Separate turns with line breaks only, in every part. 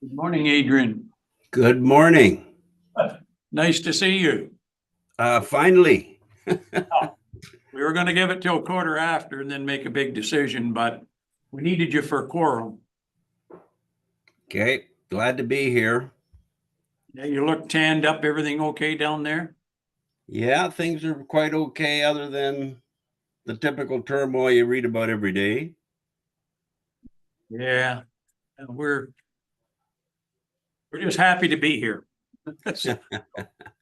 Good morning, Adrian.
Good morning.
Nice to see you.
Finally.
We were going to give it till quarter after and then make a big decision, but we needed you for a quorum.
Okay, glad to be here.
Yeah, you look tanned up. Everything okay down there?
Yeah, things are quite okay other than the typical turmoil you read about every day.
Yeah, we're just happy to be here.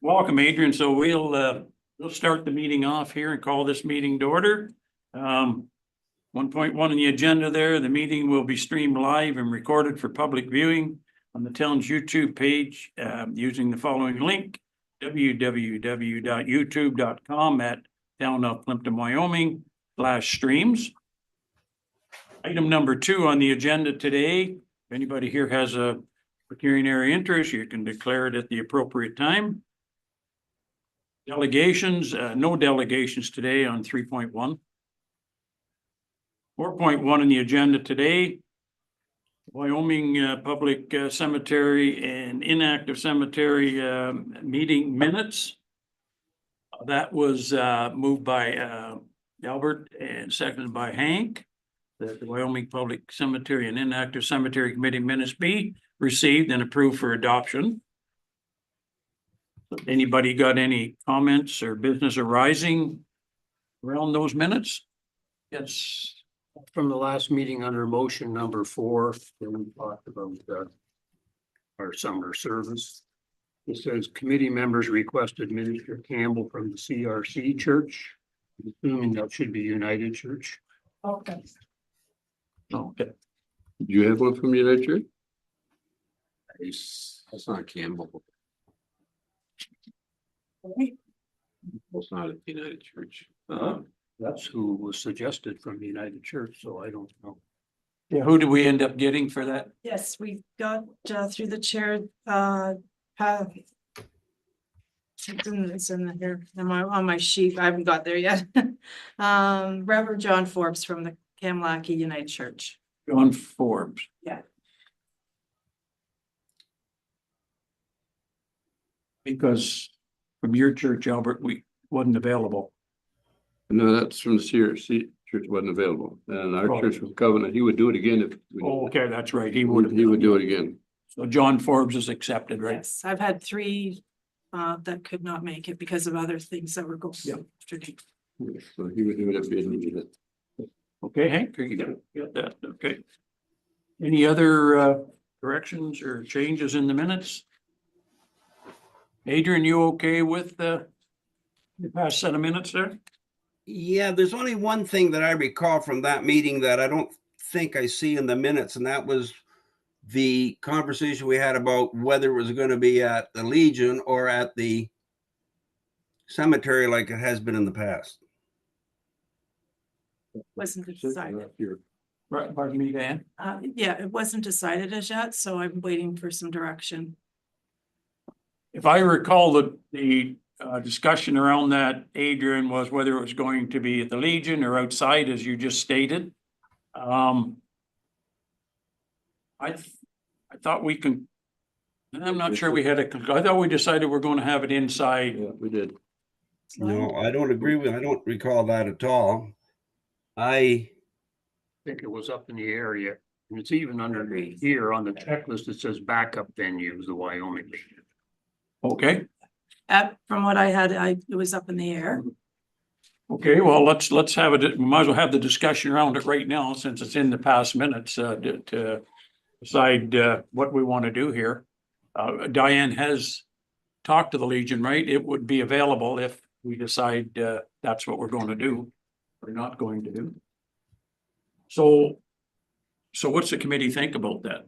Welcome, Adrian. So we'll start the meeting off here and call this meeting to order. 1.1 on the agenda there, the meeting will be streamed live and recorded for public viewing on the town's YouTube page using the following link, www.youtube.com at town of Plympton-Wyoming /streams. Item number 2 on the agenda today, if anybody here has a pecuniary interest, you can declare it at the appropriate time. Delegations, no delegations today on 3.1. 4.1 on the agenda today, Wyoming Public Cemetery and Inactive Cemetery meeting minutes. That was moved by Albert and seconded by Hank, that the Wyoming Public Cemetery and Inactive Cemetery Committee minutes be received and approved for adoption. Anybody got any comments or business arising around those minutes? Yes.
From the last meeting under motion number 4, when we talked about our summer service. It says committee members requested Minister Campbell from the CRC Church. I'm assuming that should be United Church.
Okay. Okay.
Do you have one from United Church? That's not Campbell. It's not at United Church.
That's who was suggested from the United Church, so I don't know.
Yeah, who did we end up getting for that?
Yes, we got through the chair, it's in here, on my sheet, I haven't got there yet. Reverend John Forbes from the Kamlaki United Church.
John Forbes.
Yeah.
Because from your church, Albert, we wasn't available.
No, that's from the CRC Church, wasn't available. And our church was Covenant. He would do it again if we.
Oh, okay, that's right. He
He
would.
would do it again.
So John Forbes is accepted, right?
Yes, I've had 3 that could not make it because of other things that were going.
Yeah.
So he would do it if he needed it.
Okay, Hank, you got that, okay. Any other corrections or changes in the minutes? Adrian, you okay with the past set of minutes there?
Yeah, there's only one thing that I recall from that meeting that I don't think I see in the minutes, and that was the conversation we had about whether it was going to be at the Legion or at the cemetery like it has been in the past.
Wasn't decided.
Right, pardon me, Dan?
Yeah, it wasn't decided as yet, so I'm waiting for some direction.
If I recall, the discussion around that, Adrian, was whether it was going to be at the Legion or outside, as you just stated. I thought we can, and I'm not sure we had I thought we decided we're going to have it inside.
Yeah, we did.
No, I don't agree with, I don't recall that at all. I
think it was up in the area, and it's even underneath here on the checklist, it says backup venues, the Wyoming.
Okay,
From what I had, it was up in the air.
okay, well, let's have it, we might as well have the discussion around it right now, since it's in the past minutes, to decide what we want to do here. Diane has talked to the Legion, right? It would be available if we decide that's what we're going to do or not going to do. So what's the committee think about that?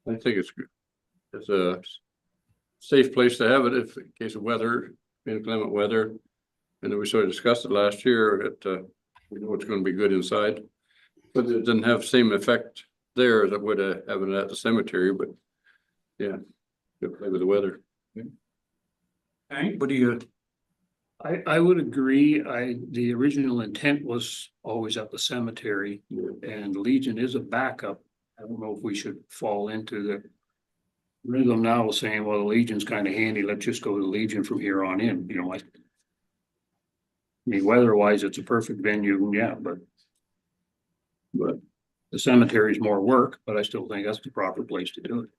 I think it's good. It's a safe place to have it if in case of weather, inclement weather. And then we sort of discussed it last year that we know it's going to be good inside. But it doesn't have the same effect there as it would have it at the cemetery, but yeah, good play with the weather.
Okay, what do you?
I would agree. The original intent was always at the cemetery, and Legion is a backup. I don't know if we should fall into the rhythm now saying, well, the Legion's kind of handy, let's just go to the Legion from here on in, you know, I mean, weather-wise, it's a perfect venue, yeah, but the cemetery's more work, but I still think that's the proper place to do it.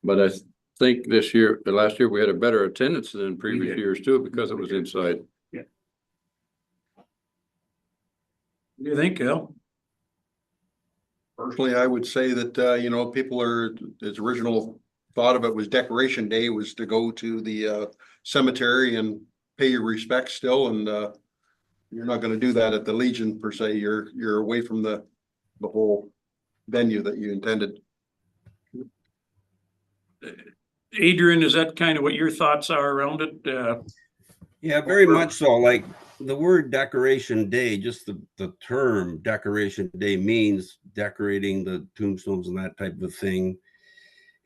But I think this year, the last year, we had a better attendance than previous
did.
years too, because it was inside.
What do you think, Al?
Personally, I would say that, you know, people are, his original thought of it was Decoration Day was to go to the cemetery and pay your respects still, and you're not gonna do that at the Legion per se. You're away from the whole venue that you intended.
Adrian, is that kind of what your thoughts are around it?
Yeah, very much so. Like the word Decoration Day, just the term Decoration Day means decorating the tombstones and that type of thing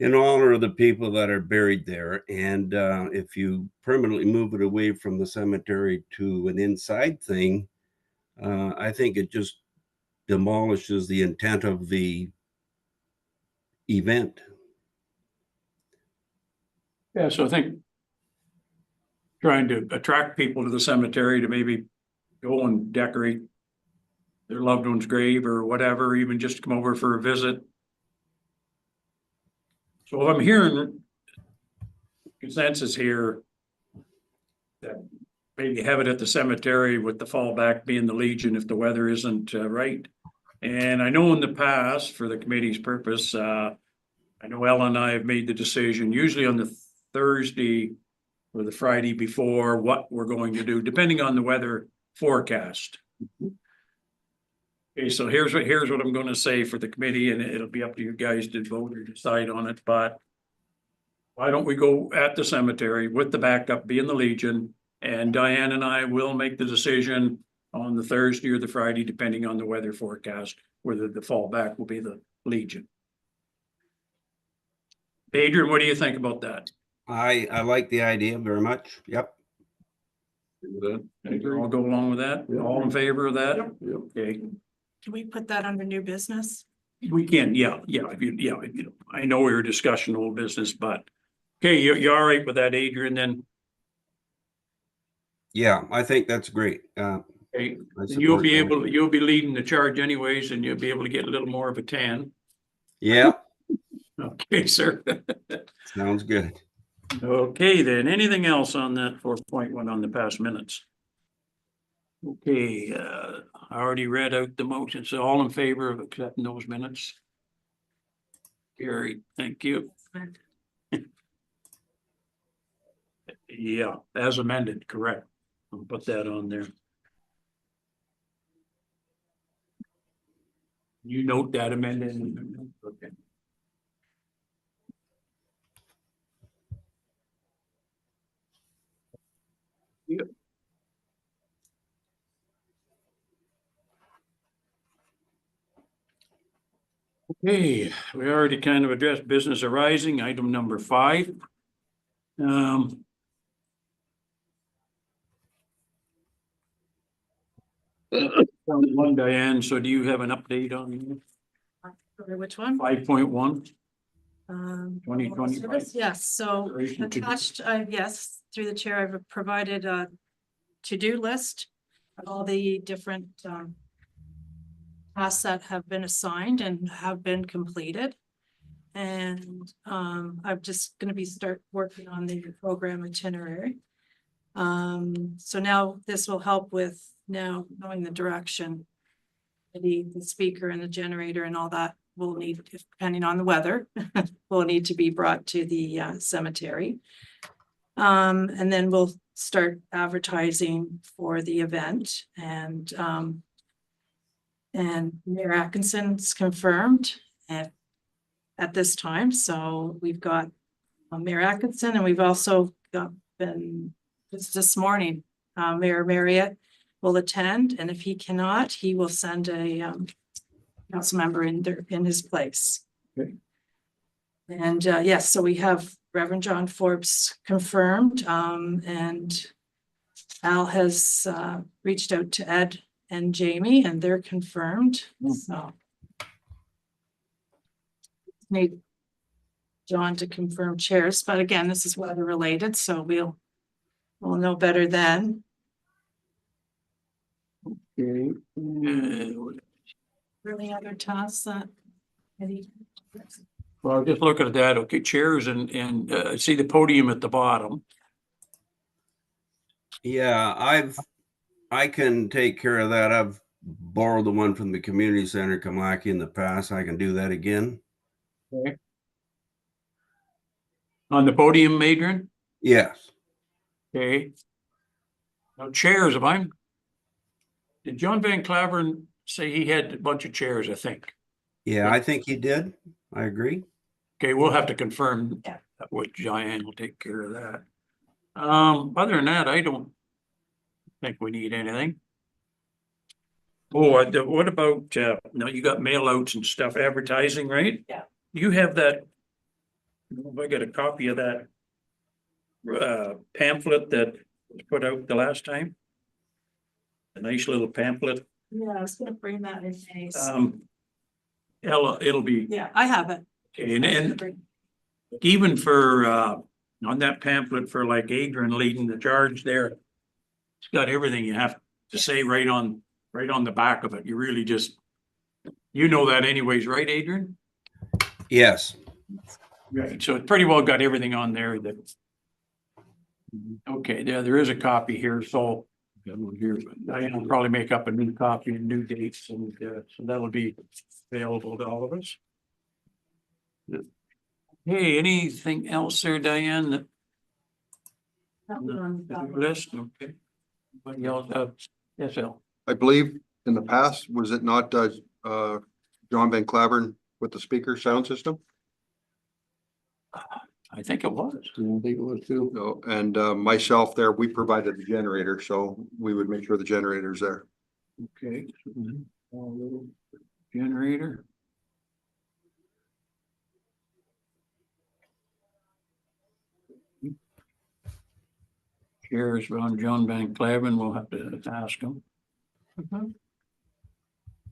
in honor of the people that are buried there. And if you permanently move it away from the cemetery to an inside thing, I think it just demolishes the intent of the event.
Yeah, so I think trying to attract people to the cemetery to maybe go and decorate their loved one's grave or whatever, even just come over for a visit. So if I'm hearing consensus here that maybe have it at the cemetery with the fallback being the Legion if the weather isn't right. And I know in the past, for the committee's purpose, I know Ellen and I have made the decision, usually on the Thursday or the Friday before, what we're going to do, depending on the weather forecast. Okay, so here's what I'm gonna say for the committee, and it'll be up to you guys to vote or decide on it, but why don't we go at the cemetery with the backup being the Legion, and Diane and I will make the decision on the Thursday or the Friday, depending on the weather forecast, whether the fallback will be the Legion. Adrian, what do you think about that?
I like the idea very much. Yep.
I'll go along with that. All in favor of that? Okay,
Can we put that under new business?
we can, yeah, I know we were discussing old business, but, okay, you're all right with that, Adrian, then?
Yeah, I think that's great.
Okay,
I
and you'll
support
be
that.
you'll be leading the charge anyways, and you'll be able to get a little more of a tan.
Yeah,
Okay, sir.
sounds good.
Okay, then, anything else on that 4.1 on the past minutes? Okay, I already read out the motion, so all in favor of accepting those minutes? Carried, thank you. Yeah, as amended, correct. I'll put that on there. You note that amended, okay. Yep. Okay, we already kind of addressed business arising, item number 5. One, Diane, so do you have an update on
Or which one?
5.1? 2020.
Yes, so attached, yes, through the chair, I've provided a to-do list of all the different tasks that have been assigned and have been completed. And I'm just gonna start working on the program itinerary. So now this will help with now knowing the direction. The speaker and the generator and all that will need, depending on the weather, will need to be brought to the cemetery. And then we'll start advertising for the event, and Mayor Atkinson's confirmed at this time. So we've got Mayor Atkinson, and we've also been just this morning, Mayor Marriott will attend, and if he cannot, he will send a council member in his place.
Okay.
And yes, so we have Reverend John Forbes confirmed, and Al has reached out to Ed and Jamie, and they're confirmed. So need John to confirm chairs, but again, this is weather related, so we'll know better then.
Okay.
Any other tasks that?
Well, just looking at that, okay, chairs and see the podium at the bottom.
Yeah, I can take care of that. I've borrowed the one from the community center, Kamlaki, in the past. I can do that again.
Okay. On the podium, Adrian,
Yes.
okay. Now chairs, did John Van Claveren say he had a bunch of chairs, I think?
Yeah, I think he did. I agree.
Okay, we'll have to confirm
Yeah.
that with Diane, will take care of that. Other than that, I don't think we need anything. Oh, what about, now you got mail outs and stuff, advertising, right?
Yeah.
You have that. If I got a copy of that pamphlet that was put out the last time. A nice little pamphlet.
Yeah, I was gonna bring that in case.
It'll be,
Yeah, I have it.
okay, and even for, on that pamphlet for like Adrian leading the charge there. It's got everything you have to say right on the back of it. You really just, you know that anyways, right, Adrian?
Yes.
Right, so it pretty well got everything on there that. Okay, there is a copy here, so. Got one here, but Diane will probably make up a new copy and new dates, and so that'll be available to all of us. Hey, anything else there, Diane, that list, okay? Anybody else have, yes, Al?
I believe in the past, was it not, John Van Claveren with the speaker sound system?
I think it was.
I think it was too.
No, and, myself there, we provided the generator, so we would make sure the generator's there.
Okay. Little generator. Chairs on John Van Claveren, we'll have to ask him.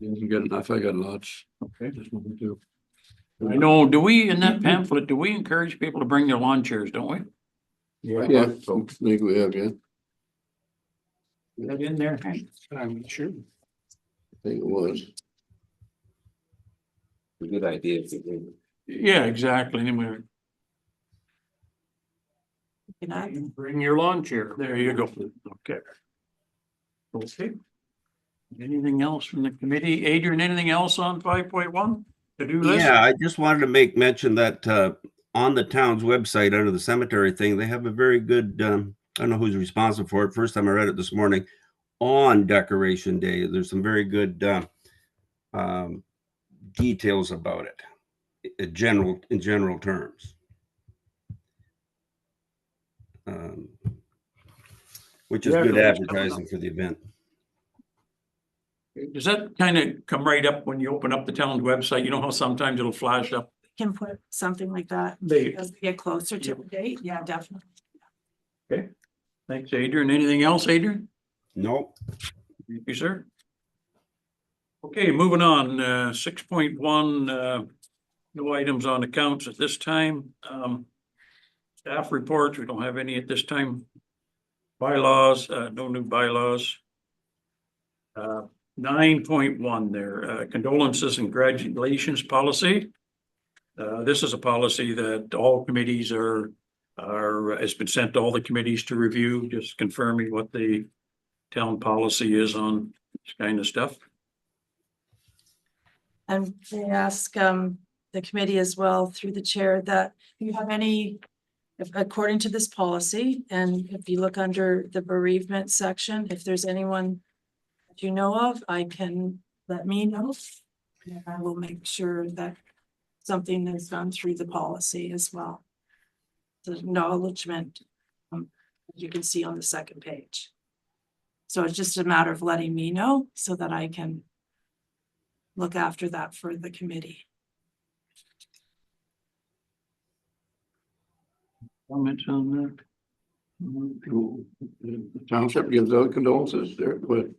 You get enough, I got lots.
Okay.
Just one, two.
I know, do we, in that pamphlet, do we encourage people to bring their lawn chairs, don't we?
Yeah, so I think we have, yeah.
Is that in there?
I'm sure.
I think it was.
A good idea if you did.
Yeah, exactly, anyway.
Bring your lawn chair.
There you go, okay. Okay. Anything else from the committee? Adrian, anything else on 5.1? To-do list?
Yeah, I just wanted to make mention that on the town's website under the cemetery thing, they have a very good, I don't know who's responsible for it. First time I read it this morning on Decoration Day. There's some very good details about it in general terms. Which is
Yeah,
good
that's
advertising for the event.
Does that kind of come right up when you open up the town's website? You know how sometimes it'll flash up?
Can put something like that
They,
as we get closer to the date. Yeah, definitely.
thanks, Adrian. Anything else, Adrian?
Nope.
Thank you, sir. Okay, moving on, 6.1, no items on accounts at this time. Staff reports, we don't have any at this time. Bylaws, no new bylaws. 9.1 there, condolences and congratulations policy. This is a policy that all committees has been sent to all the committees to review, just confirming what the town policy is on this kind of stuff.
And they ask the committee as well through the chair that if you have any, according to this policy, and if you look under the bereavement section, if there's anyone that you know of, let me know. And I will make sure that something is done through the policy as well. The acknowledgement, as you can see on the second page. So it's just a matter of letting me know so that I can look after that for the committee.
Comments on that?
The township gives out condolences there, but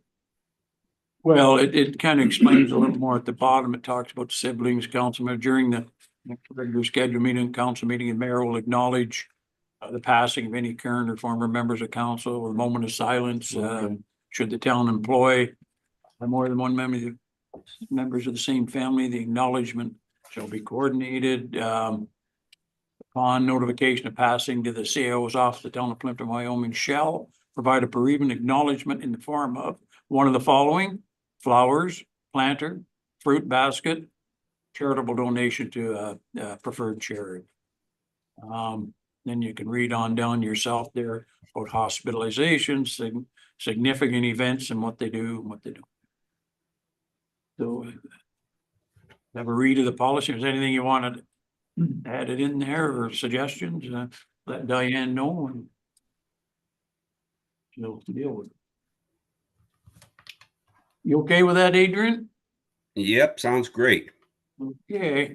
Well, it kind of explains a little more at the bottom. It talks about siblings, councilmen during the Next regular scheduled meeting, council meeting, and mayor will acknowledge the passing of any current or former members of council with a moment of silence. Should the town employ more than one member, members of the same family, the acknowledgement shall be coordinated. Upon notification of passing to the CAO's office, the town of Plympton-Wyoming shall provide a bereavement acknowledgement in the form of one of the following: flowers, planter, fruit basket, charitable donation to a preferred charity. Then you can read on down yourself there about hospitalizations, significant events and what they do and what they do. So have a read of the policy. If there's anything you wanted added in there or suggestions, let Diane know and she'll deal with it. You okay with that, Adrian?
Yep, sounds great.
Okay.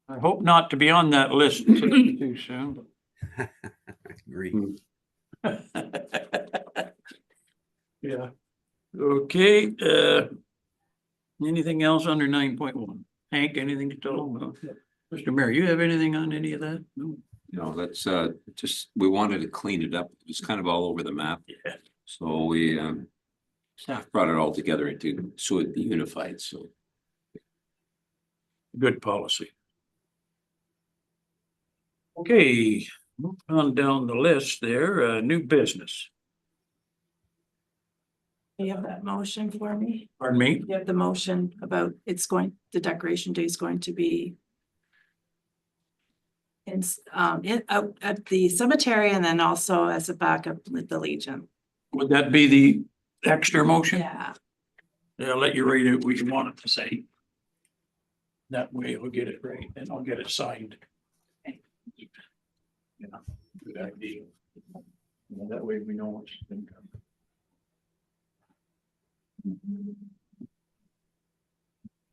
I hope not to be on that list too soon.
Agree.
Yeah. Okay, anything else under 9.1? Hank, anything to tell them? Mr. Mayor, you have anything on any of that? No.
No, that's just, we wanted to clean it up. It's kind of all over the map.
Yeah.
So we staff brought it all together into so it'd be unified, so.
Good policy. Okay, move on down the list there, new business.
You have that motion for me?
Pardon me?
You have the motion about the decoration day is going to be out at the cemetery and then also as a backup with the Legion.
Would that be the extra motion?
Yeah,
I'll let you read it, what you want it to say. That way we'll get it right and I'll get it signed. Yeah, good idea. That way we know what's been done.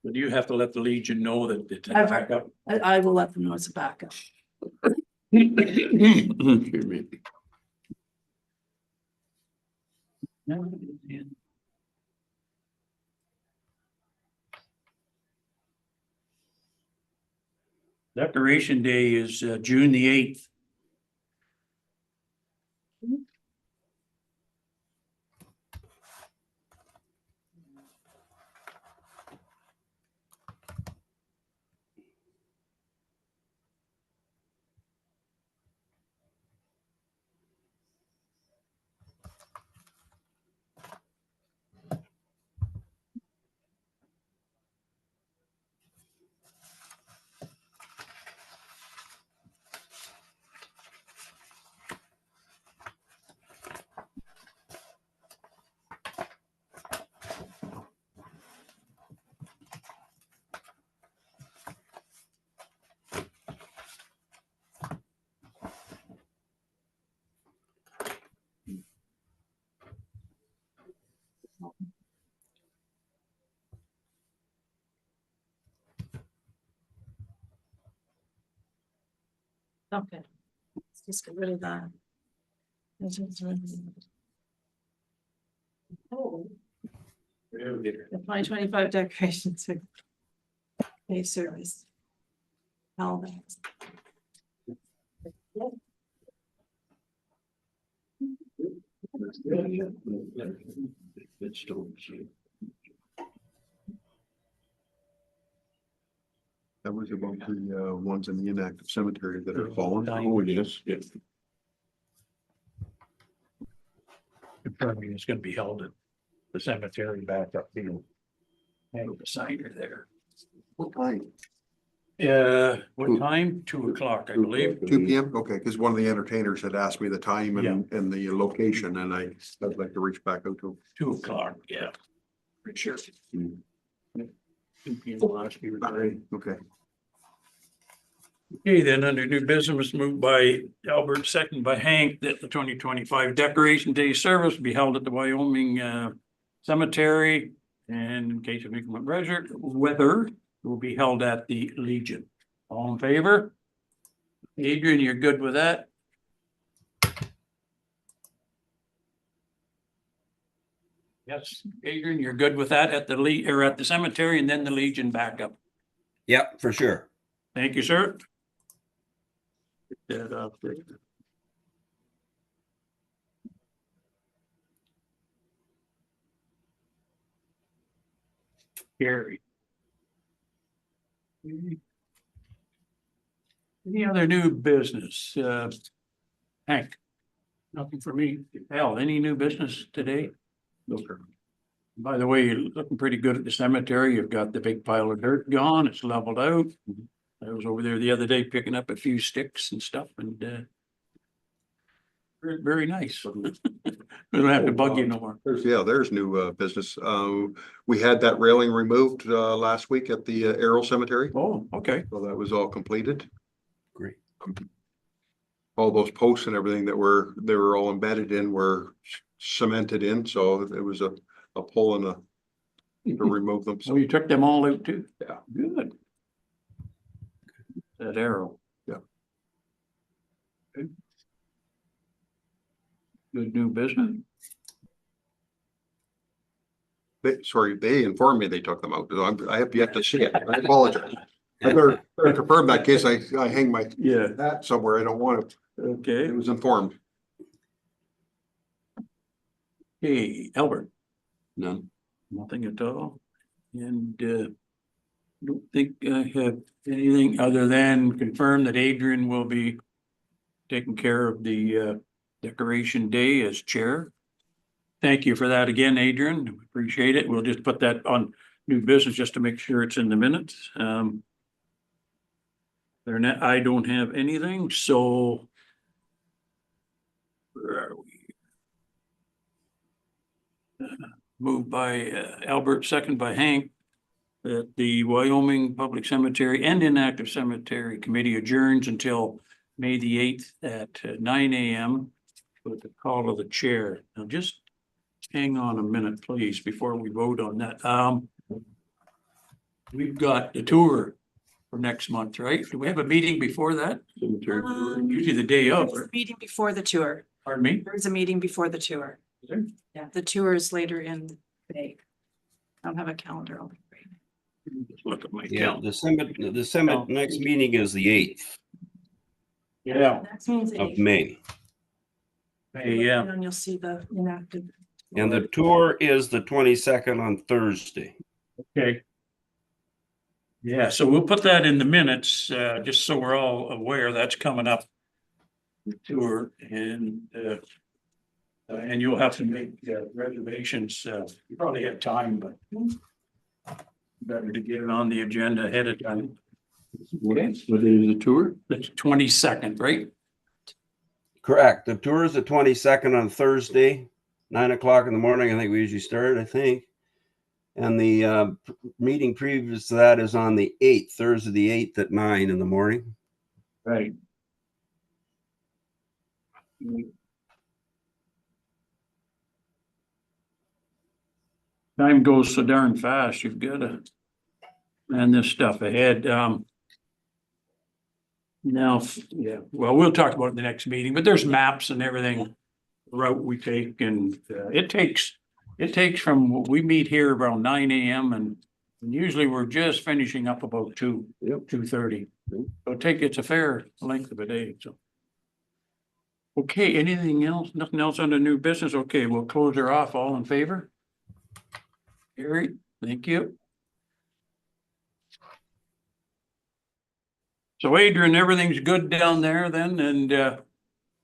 But you have to let the Legion know that it's a backup.
I will let them know it's a backup.
Excuse me.
Decoration Day is June the 8th.
Okay. Let's just get rid of that. Oh, the 2025 decorations. Day service. All that.
That was about the ones in the inactive cemetery that are fallen.
Oh, yes, yes.
Confirming it's gonna be held at the cemetery back up field. And the signer there.
What time?
What time? 2:00, I believe.
2 PM? Okay, because one of the entertainers had asked me the time and the location, and I'd like to reach back out to him.
2:00, yeah. For sure.
Mm.
2 p.m. last year.
Okay.
Okay, then under new business moved by Albert, second by Hank, that the 2025 Decoration Day service be held at the Wyoming Cemetery. And in case of inclement weather, will be held at the Legion. All in favor? Adrian, you're good with that? Yes, Adrian, you're good with that at the at the cemetery and then the Legion backup.
Yep, for sure.
Thank you, sir. Get that up there. Gary. Any other new business? Hank? Nothing for me. Al, any new business today?
No, sir.
By the way, you're looking pretty good at the cemetery. You've got the big pile of dirt gone. It's leveled out. I was over there the other day picking up a few sticks and stuff and very, very nice. We don't have to bug you no more.
There's new business. We had that railing removed last week at the Arrow Cemetery.
Oh, okay.
So that was all completed.
Great.
All those posts and everything they were all embedded in were cemented in, so it was a pull and to remove them.
So
So
you took them all out too?
Yeah.
Good. That arrow.
Yeah.
Good. Good new business.
they informed me they took them out. I have yet to see it. I apologize. I better confirm that in case I hang my
Yeah.
hat somewhere. I don't want it.
Okay.
It was informed.
Hey, Albert.
None.
Nothing at all. And don't think I have anything other than confirm that Adrian will be taking care of the decoration day as chair. Thank you for that again, Adrian. Appreciate it. We'll just put that on new business just to make sure it's in the minutes. I don't have anything, so where are we? Moved by Albert, second by Hank, that the Wyoming Public Cemetery and Inactive Cemetery Committee adjourns until May the 8th at 9 a.m. with the call of the chair. Now just hang on a minute, please, before we vote on that. We've got the tour for next month, right? Do we have a meeting before that?
Cemetery.
Usually the day of.
There's a meeting before the tour.
Pardon me?
There is a meeting before the tour.
Is there?
Yeah, the tour is later in May. I don't have a calendar open.
Just look at my
Yeah,
calendar.
the next meeting is the 8th
Yeah,
That means
of May.
yeah.
And you'll see the inactive.
And the tour is the 22nd on Thursday.
Okay. Yeah, so we'll put that in the minutes, just so we're all aware that's coming up. The tour and you'll have to make reservations. You probably have time, but better to get it on the agenda ahead of time.
What is the tour?
That's 22nd, right?
Correct. The tour is the 22nd on Thursday, 9 o'clock in the morning. I think we usually start, I think. And the meeting previous to that is on the 8th, Thursday, the 8th at 9 in the morning.
Right. Time goes so darn fast, you've got to plan this stuff ahead. Now, yeah, well, we'll talk about it in the next meeting, but there's maps and everything route we take and it takes from, we meet here around 9 a.m. and usually we're just finishing up about 2:30. So it's a fair length of a day, so. Okay, anything else? Nothing else under new business? Okay, we'll close her off. All in favor? Gary, thank you. So Adrian, everything's good down there then, and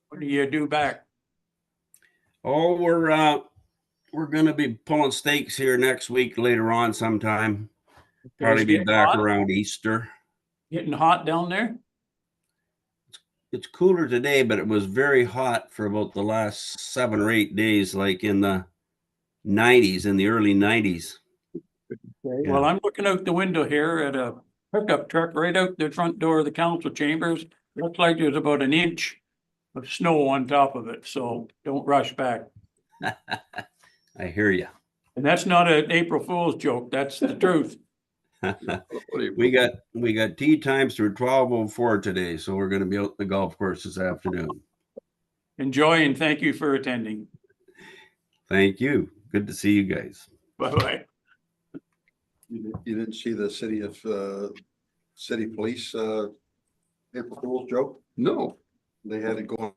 what do you do back?
Oh, we're going to be pulling stakes here next week later on sometime. Probably be
Getting
back
hot?
around Easter.
Getting hot down there?
It's cooler today, but it was very hot for about the last 7 or 8 days, like in the 90s, in the early 90s. Yeah.
Well, I'm looking out the window here at a pickup truck right out the front door of the council chambers. Looks like there's about an inch of snow on top of it, so don't rush back.
I hear you.
And that's not an April Fool's joke, that's the truth.
We got tee times through 12:04 today, so we're going to be out at the golf course this afternoon.
Enjoy and thank you for attending.
Thank you. Good to see you guys.
Bye-bye.
You didn't see the city of city police, April Fool's joke?
No,
They had it going